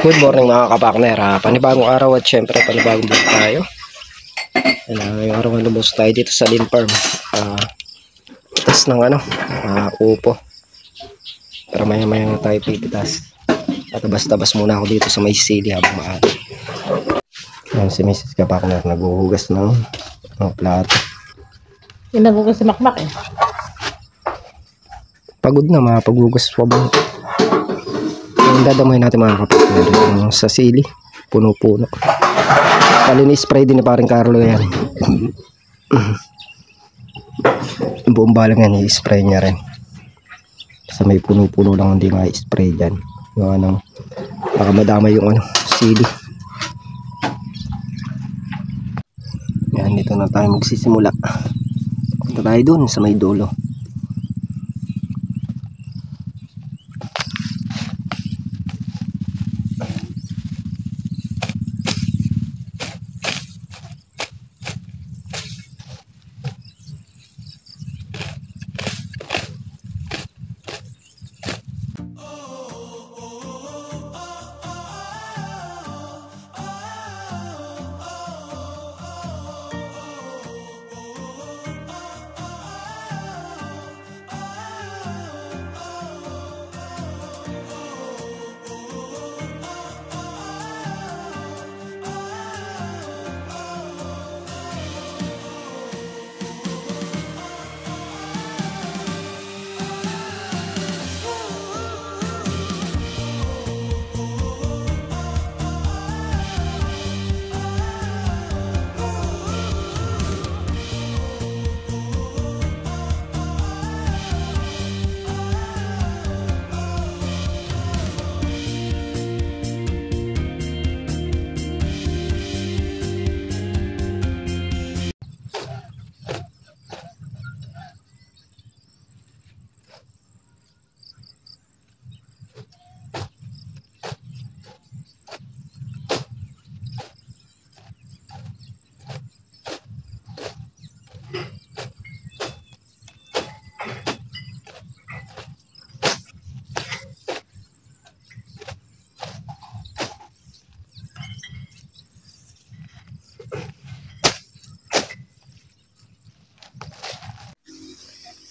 Good morning mga kapakner. Panibagong araw at syempre panibagong vlog tayo. Ngayong araw na lumos tayo dito sa Lynn Farm. Pitas ng upo. Pero maya maya tayo pipitas. Tabas-tabas muna ako dito sa may sili habang maaari. Yan si Mrs. Kapakner naghuhugas ng plato. Yung naghugas si Makmak eh. Pagod na mga paghugas pa ba? Yung dadamay natin mga kapakner yung sa sili. Puno-puno. Spray din ni paring Carlo yan. Buong balang yan i-spray niya rin. Sa may puno-puno lang hindi ma-spray dyan. Yung baka madama yung sili. Yan, dito na tayo magsisimula. Punta tayo dun sa may dulo.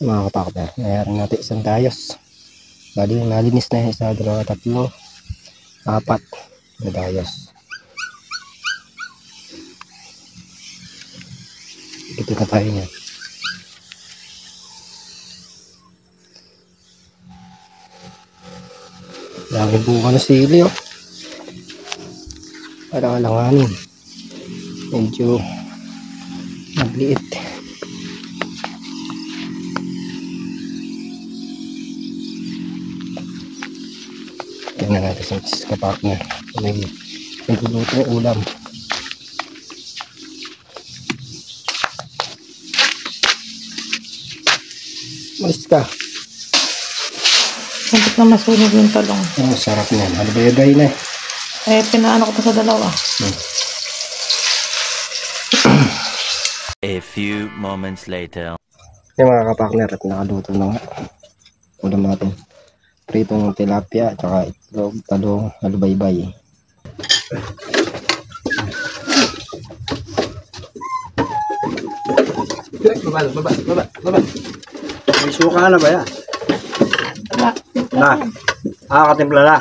Mga kapakner, nayaran natin isang dayos. Bali, nalinis na isa, dalawa, tatlo, apat na dayos. Ito na tayo niyan. Lagi bunga na sili oh. Alang-alanganin. Medyo nagliit. Tingnan natin sa Mrs. Kapakner. May nagluluto ng ulam. Malis ka. Santik na masunog yung talong. Oh, sarap na. Halibay-bay na. Pinaano ko pa sa dalawa. A few moments later. Yung mga kapakner at nakaluto na nga. Ulam natin. Pritong tilapia at saka itlog, talong, halubaybay. Baba. May suka na ba yan? Na. Katimpla na.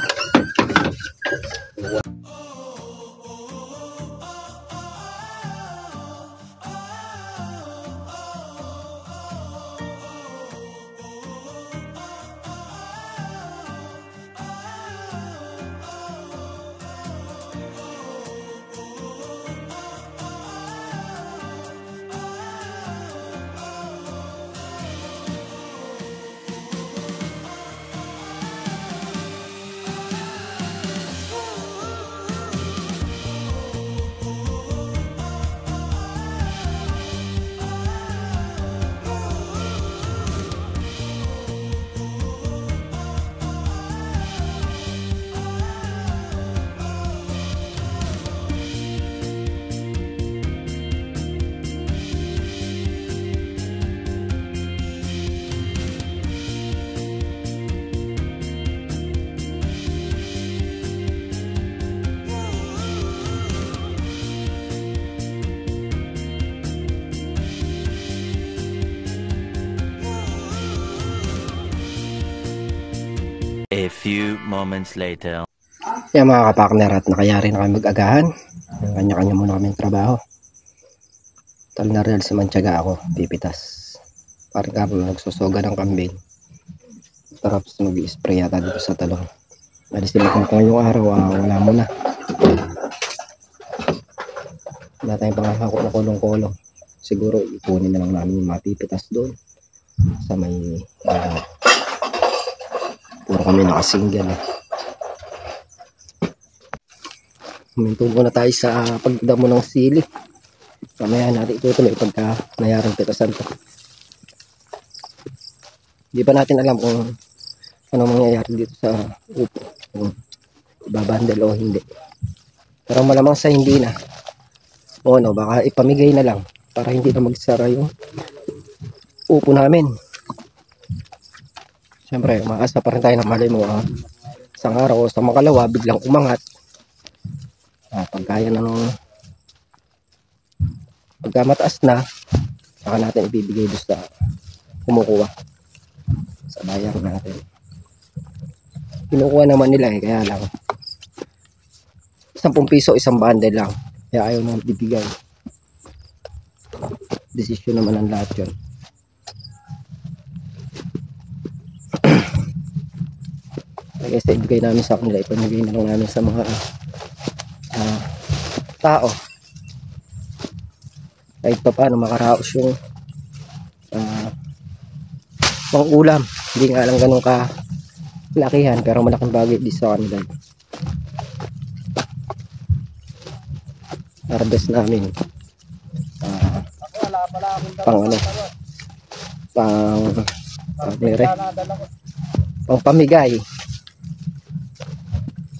A few moments later. Yan mga kapakner, at nakayari na kami mag-agahan. Kanya-kanya muna kaming trabaho. Tal na real si Mantiaga, ako pipitas. Parang kami nagsusuga ng kambing. Tapos mag-i-spray yata dito sa talong. Alis sila kung ngayong araw, wala muna. Wala tayong pangahako na kulong-kulong. Siguro ipunin na lang namin yung mapipitas doon sa may puro kami nakasingle. Huminto muna tayo sa pagdamo ng sili. Mamaya natin itutuloy pagka nayarang pitasan to. Hindi pa natin alam kung ano mangyayari dito sa upo, kung babandal o hindi. Pero malamang sa hindi na, o no, baka ipamigay na lang para hindi na magsara yung upo namin. Siyempre umaasa pa rin tayo na malay mo, isang araw o sa makalawa biglang umangat. Pagkaya na nung pagka mataas na, saka natin ibibigay doon sa kumukuha sa bayar natin. Kinukuha naman nila kaya lang 10 piso isang bundle lang, kaya ayaw nang bibigay. Desisyon naman ang lahat yun. Kaya sa ibigay namin sa kanila, ipamigay na lang namin sa mga tao kahit pa paano makaraos yung pang ulam. Hindi nga lang ganun ka lakihan, pero malaking bagay di sa kanila. Harvest namin pang ano, pang pamigay,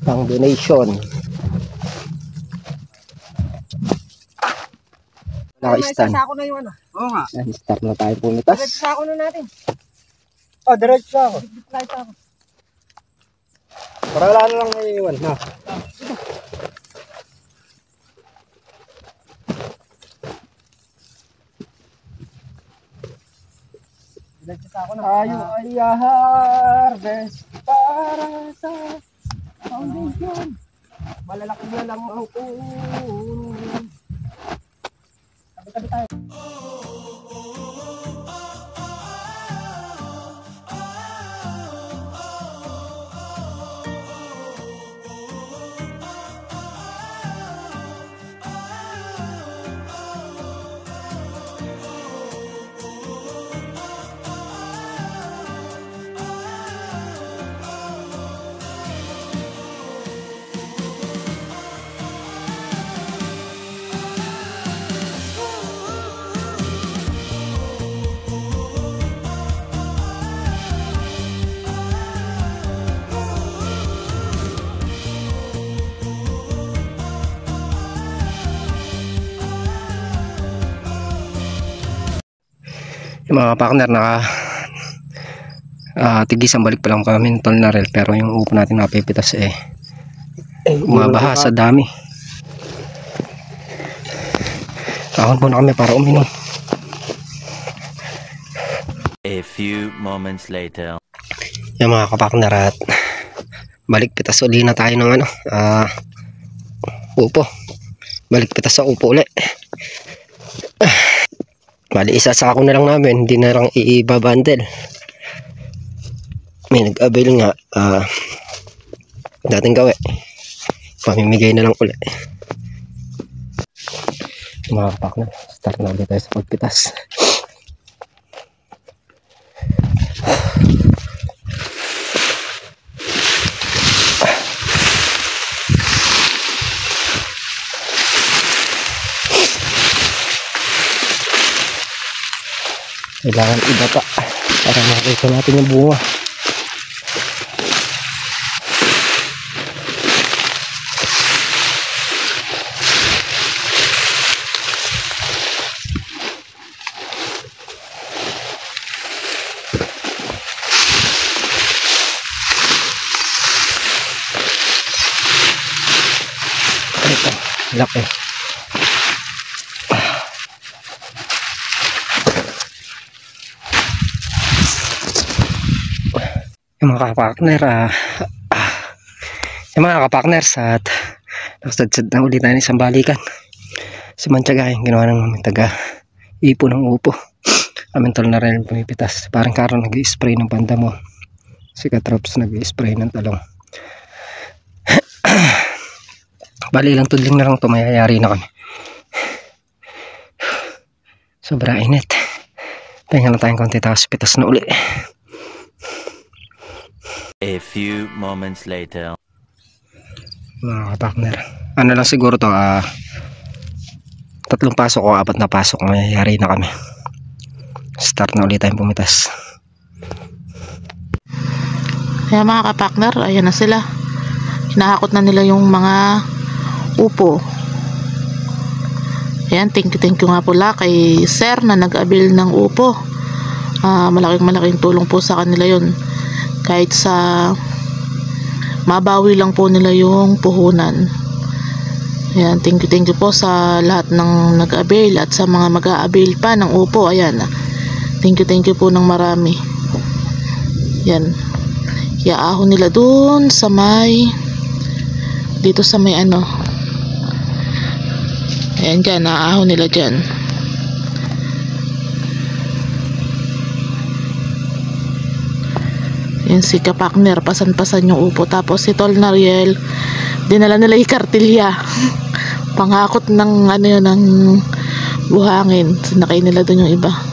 pang donation. Naka-stand. Sako na yung ano. Oo nga. Start na tayo pumitas. Diretso sako na natin. Oh, diretso sako. Para wala na lang naiiwan. Na. Diretso sako na. Tayo ay harvest para sa foundation. Malalaki na lang ang ulan. Tabi tayo. Yung mga partner naka tigisan balik pa lang kami ng Tolnarel, pero yung upo natin napipitas umabaha sa dami. Ahon muna kami para uminom. A few moments later. Yung mga kapakner, at balik pitas uli na tayo ng ano, upo. Balik pitas sa upo ulit. Bali, isa sa ako na lang namin, hindi na lang iibabandel. May nag-avail nga, dating gawi. Pamimigay na lang ulit. Mga kapakner, start na ulit tayo sa pagpitas. Kailangan iba pa para makita natin yung bunga. Ito, laki. Yung mga kapakner, Yung mga kapartners at nakasadsad na ulit tayo ng isang balikan. Si Mantiaga yung ginawa ng taga ipo ng upo. Amintol na rin pumipitas. Parang karon nag-i-spray ng pandamo. Si Katrops nag-i-spray ng talong. Bali lang tudling na lang ito, mayayari na kami. Sobra init. Pahinga lang tayong konti tapos pitas na uli. A few moments later. Mga kapartner, ano lang siguro to, 3 pasok o 4 na pasok, mayayari na kami. Start na ulit tayong pumitas. Kaya mga kapakner, ayan na sila. Hinahakot na nila yung mga upo. Ayan, thank you nga pula kay Sir na nag-abil ng upo. Malaking tulong po sa kanila yun. Kahit sa mabawi lang po nila yung puhunan. Ayan, thank you po sa lahat ng nag-avail at sa mga mag-a-avail pa ng upo. Ayan, thank you po ng marami. Ayan, iaahon nila dun sa may, dito sa may ano. Ayan dyan, naahon nila dyan. Yan si kapakner, pasan-pasan yung upo. Tapos si Tol Nariel, dinala nila yung kartilya. Pangakot ng ano yun, ng buhangin. Sinakay nila dun yung iba.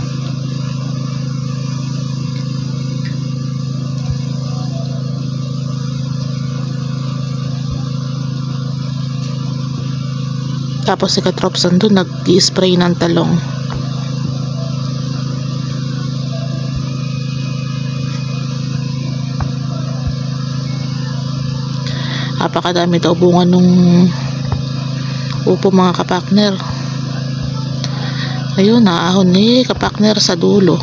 Tapos si Katropson dun nag-i-spray ng talong. Napakadami daw bunga nung upo mga kapakner. Ayun, naahon ni kapakner sa dulo.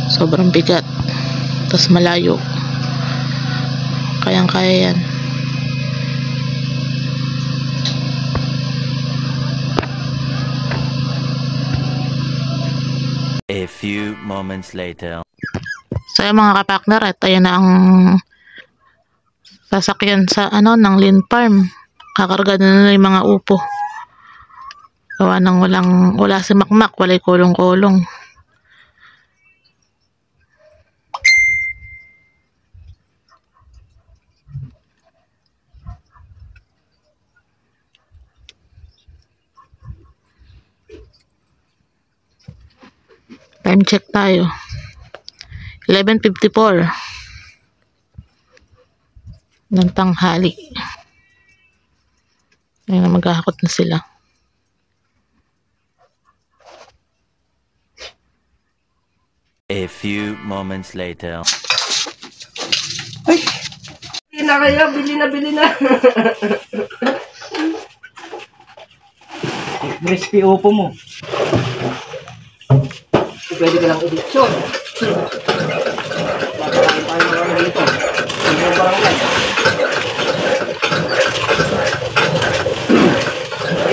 Sobrang bigat. Tapos malayo. Kayang-kaya yan. A few moments later. So yung mga kapakner, ito yun na ang sasakyan sa ano ng Lin Farm. Kakarga na nila yung mga upo. Gawa nang wala si Makmak, walay kulong-kulong. Time check tayo. 11:54 ng tanghali. Ayun, maghahakot na sila. A few moments later. Ay! Hindi na kaya, bili na. Crispy upo mo. Pwede ka lang editsyon. Matakaan tayo mga ano dito. Hindi barangay.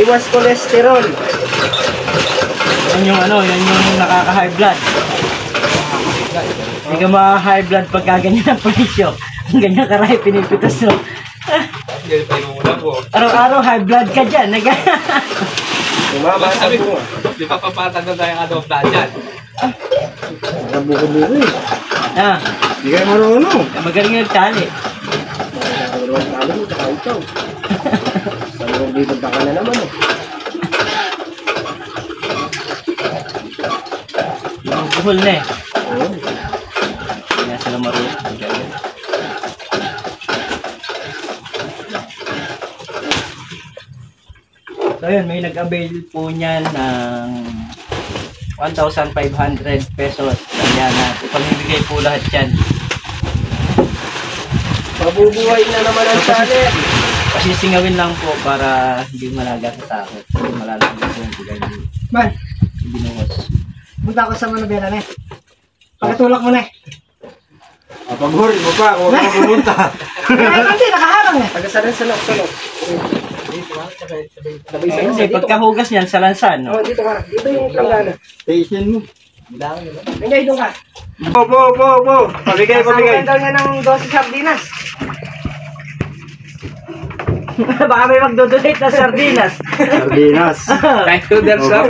Iwas cholesterol. Yan yung ano, yan yung nakaka-high blood. Hindi ka ma-high blood pagka ganyan ang presyo. Ang ganyan karami pinipitas mo. Ganyan tayo muna po. Araw-araw high blood ka dyan. Tumama sabi ko. Di ba papatag na tayo ang blood dyan? Buko-buko eh. Ah, Di kayo marunong. magaling yung tali. Nakakaroon talo mo, tsaka ikaw. Sabi ko, dito ka na naman eh. Yung buhol na eh. Kaya sila marunong. So yun, may nag-avail po niyan ng 1,500 pesos. Kaya na, pamibigay po lahat yan. Mabubuhay na naman ang channel. Pasisingawin lang po para hindi malaga sa takot. Hindi malalaga po yung bigay niyo. Man, Binuhos. punta ko sa Manobela na eh. Pagkatulak mo na eh. Pag-hurry mo pa, kung ako pumunta. Ay, hindi, nakaharang eh. Pagkasalok. Sabay-sabay. Kasi pagkahugas niyan sa lansan. Oh, dito ka. Dito yung planggana. Station mo. Hindi, doon ka. Po. Pabigay. Saan daw niya ng 12 sardinas? Baka may magdodonate na sardinas. Sardinas. Kahit noodles lang.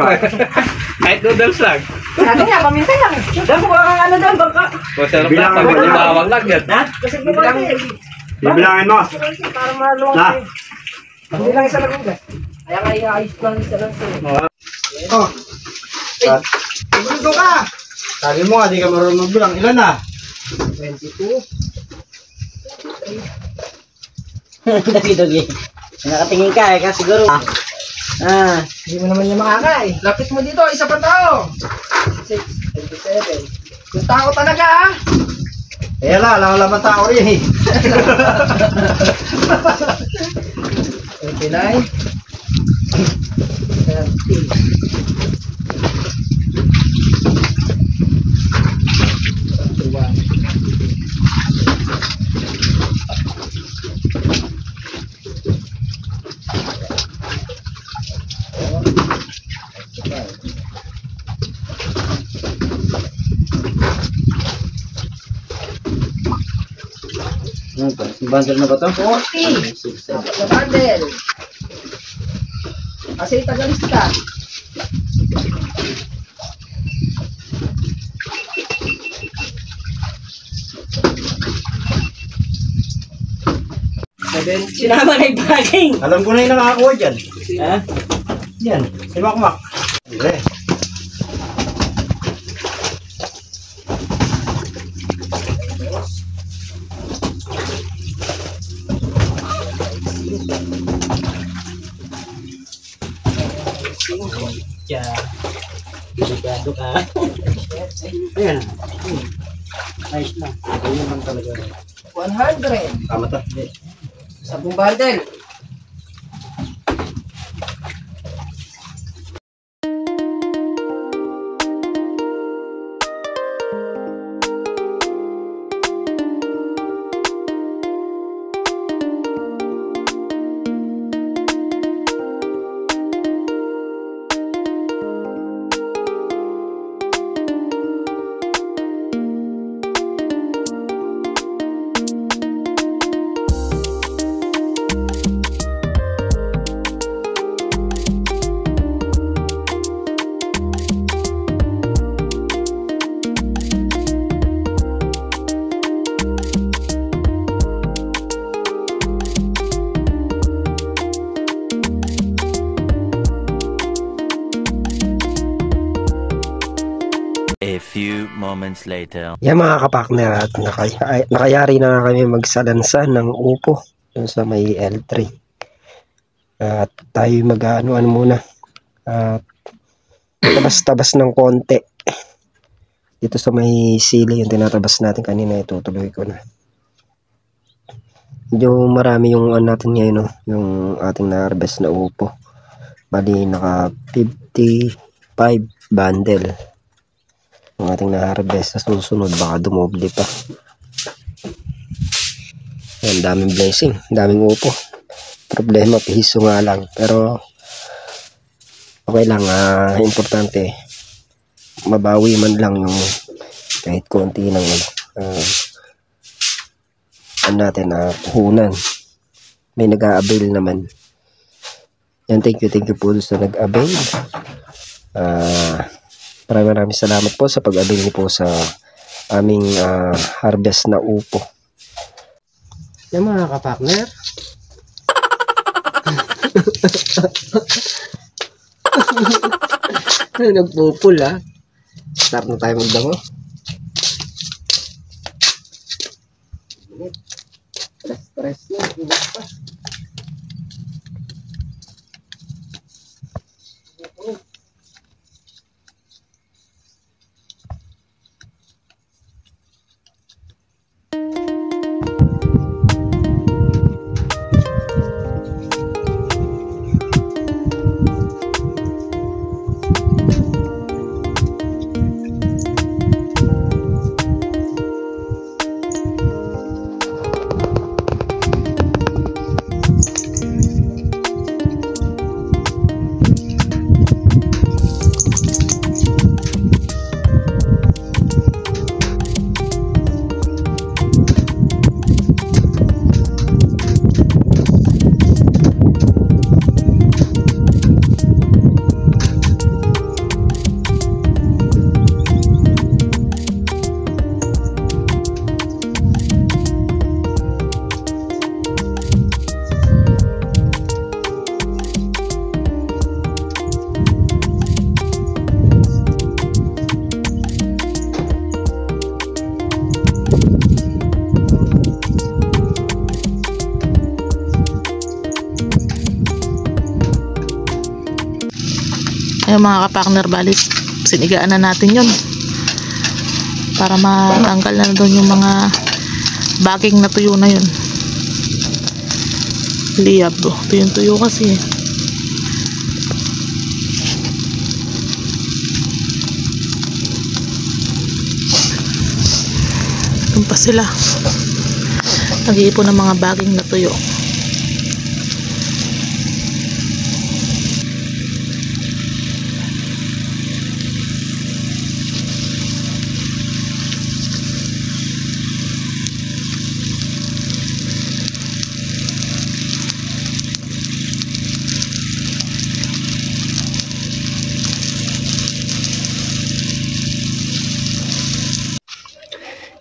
Kahit noodles lang. Sabi nga, paminta lang. Dapat ko ang ano doon, bangka. Masarap Bilang na. mo yan. Bawang lang yan. Ha? Kasi mo lang. Bibilangin mo. Para maluwag Na. kayo. Hindi lang isa lang ugas. Kaya nga i-ayos lang isa lang sila. Oh. Segundo ka! Sabi mo nga, di ka marunong magbilang. Ilan na? 22. Dogi. Nakatingin ka ka siguro. Hindi mo naman niya makaka eh. Lapit mo dito, isa pa tao. 6, 27. Kung tao talaga ah. Eh, wala man tao rin eh. 29. 30. Yung bundle na ba to? 40. Dapat na bundle. Kasi tagalista. Sinama na yung baging. Alam ko na yung nakakakuha dyan. Ha? Yan, si Makmak. Hindi. Delikado ka. Ayan. Ayos na. Ayun naman talaga. 100. Tama to. 10 bundle. A few moments later. Yan mga kapakner, at nakayari na kami magsalansan ng upo dun sa may L3. At tayo mag-ano muna. At tabas-tabas ng konti. Dito sa may sili yung tinatabas natin kanina, itutuloy ko na. Medyo marami yung natin ngayon, no? Yung ating na-harvest na upo. Bali naka 55 bundle ang ating na-harvest. Sa susunod baka dumoble pa. Yan, daming blessing, daming upo. Problema, piso nga lang, pero okay lang. Importante mabawi man lang yung kahit konti ng natin puhunan. May nag-a-avail naman. Yan, thank you po sa nag-avail. Maraming salamat po sa pag-avail niyo po sa aming harvest na upo. Yan mga kapakner. Nagpupul ha. Start na tayo magdango. Stress na. Ayun mga kapartner, balik sinigaan na natin yun para matanggal na doon yung mga baging na tuyo na yun. Liyab, ito yung tuyo kasi. Doon pa sila nag-iipon ng mga baging na tuyo.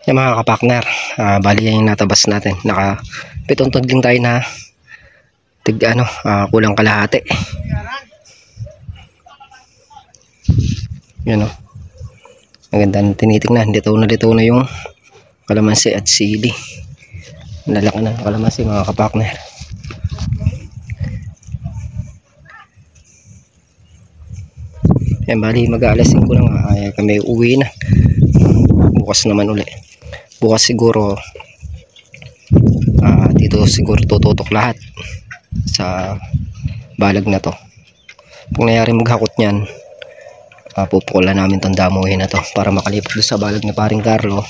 Yung mga kapakner, bali yan yung natabas natin. Naka pituntod din tayo na kulang kalahati. Yun o. Maganda na tinitingnan. Dito na yung kalamansi at sili. Lalaki na ng kalamansi mga kapakner. Yan, bali mag-aalas 5 lang. Kami uwi na. Bukas naman uli. Bukas siguro dito siguro tututok lahat sa balag na to. Kung nangyari maghakot niyan, pupukulan namin tong damuhin na to para makalipot doon sa balag ni paring Carlo.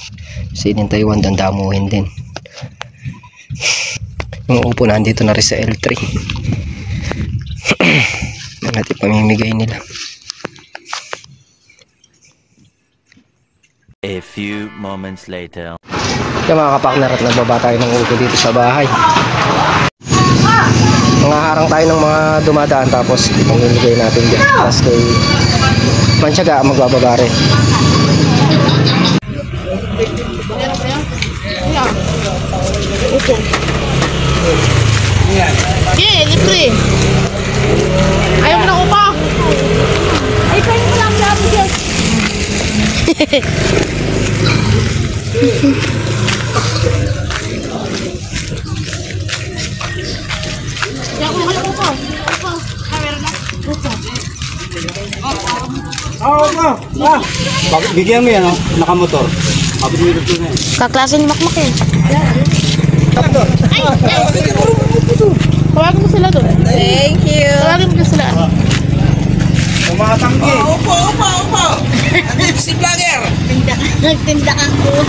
Si Taiwan doon damuhin din. Yung upo na dito na rin sa L3. Natin pamimigay nila. A few moments later. Yung mga kapakner, at nagbaba tayo ng upo dito sa bahay. Mga harang tayo ng mga dumadaan tapos pamimigay natin dyan. Tapos kay Manchaga magbababa rin. Yeah, libre. Ayaw mo na upa. Ay, kayo mo lang labo dyan. Bakit bigyan mo yan, nakamotor? Bakit mo ito na yan? Kaklase ni Makmak eh. Tawagin mo sila doon. Thank you. Tawagin mo sila. Tumatanggi. Opo. Si vlogger. Nagtinda ako.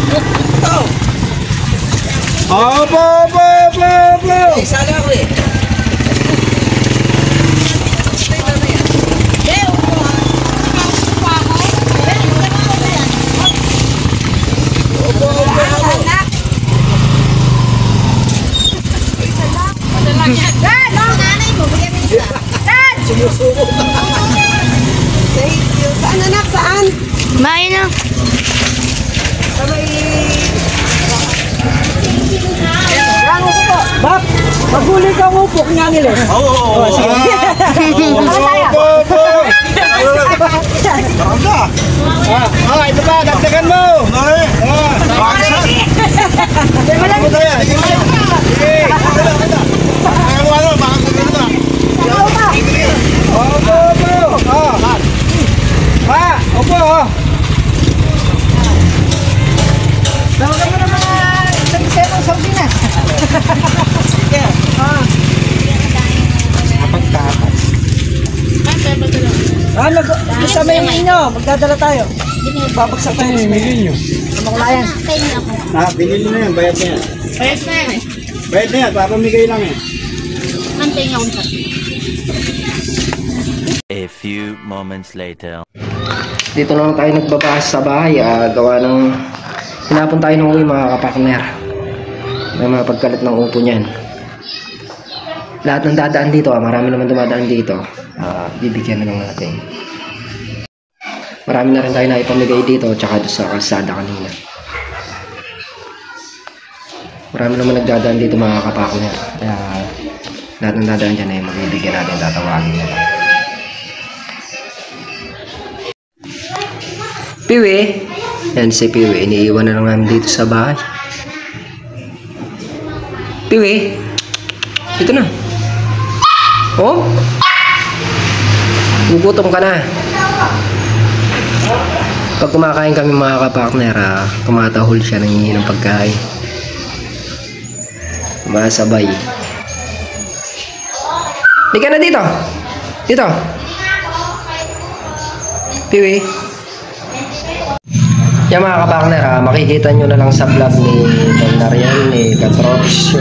Opo. Sana ako eh. Sumusuko. Thank you. Saan anak? Saan? Main na. Bak, maghuli ka upo. Kanya nila. Oo. Ito pa, dagdagan mo. Tawagan mo na mga isang sardinas. Gusto mo yung inyo, magdadala tayo. Babagsak tayo ng milyon nyo. Mamakulayan. Binili na yan, bayad na yan. Bayad na yan, papamigay lang yan. A few moments later. Dito naman tayo nagbabahas sa bahay. Gawa ng hinapon tayo ng uwi mga kapakner. May mga pagkalat ng upo niyan. Lahat ng dadaan dito, marami naman dumadaan dito. Bibigyan na lang natin. Marami na rin tayo na ipamigay dito tsaka doon sa kalsada kanina. Marami naman nagdadaan dito mga kapakner. Kaya lahat ng dadaan dyan ay magbibigyan natin, tatawagin na lang. Piwi! Yan si Piwi, iniiwan na lang namin dito sa bahay. Piwi! Ito na. Oh? Gugutom ka na. Pag kumakain kami mga kapartner, tumatahol siya, nangingi ng pagkain. Masabay. Hindi ka na dito. Dito. Piwi. Yan mga kapartner, makikita nyo na lang sa vlog ni Don Darian, ni Katrops,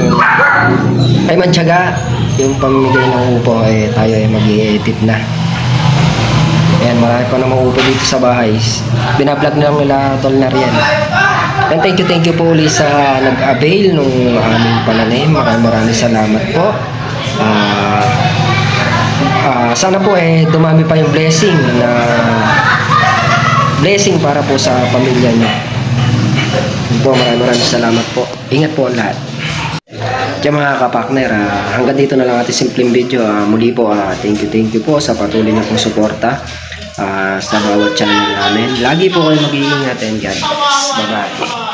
ay Mantiyaga, yung pamimigay ng upo, tayo ay mag-i-edit na. Ayan, marami pa namang upo dito sa bahay. Binablog na lang nila Don Darian. And thank you po ulit sa nag-avail nung aming pananim. Maraming salamat po. Sana po dumami pa yung blessing para po sa pamilya niyo. Maraming salamat po. Ingat po ang lahat. Kaya mga kapartner, hanggang dito na lang ating simpleng video. Muli po, thank you po sa patuloy na pong suporta sa bawat channel namin. Lagi po kayo mag-iingat and God bless. Bye-bye.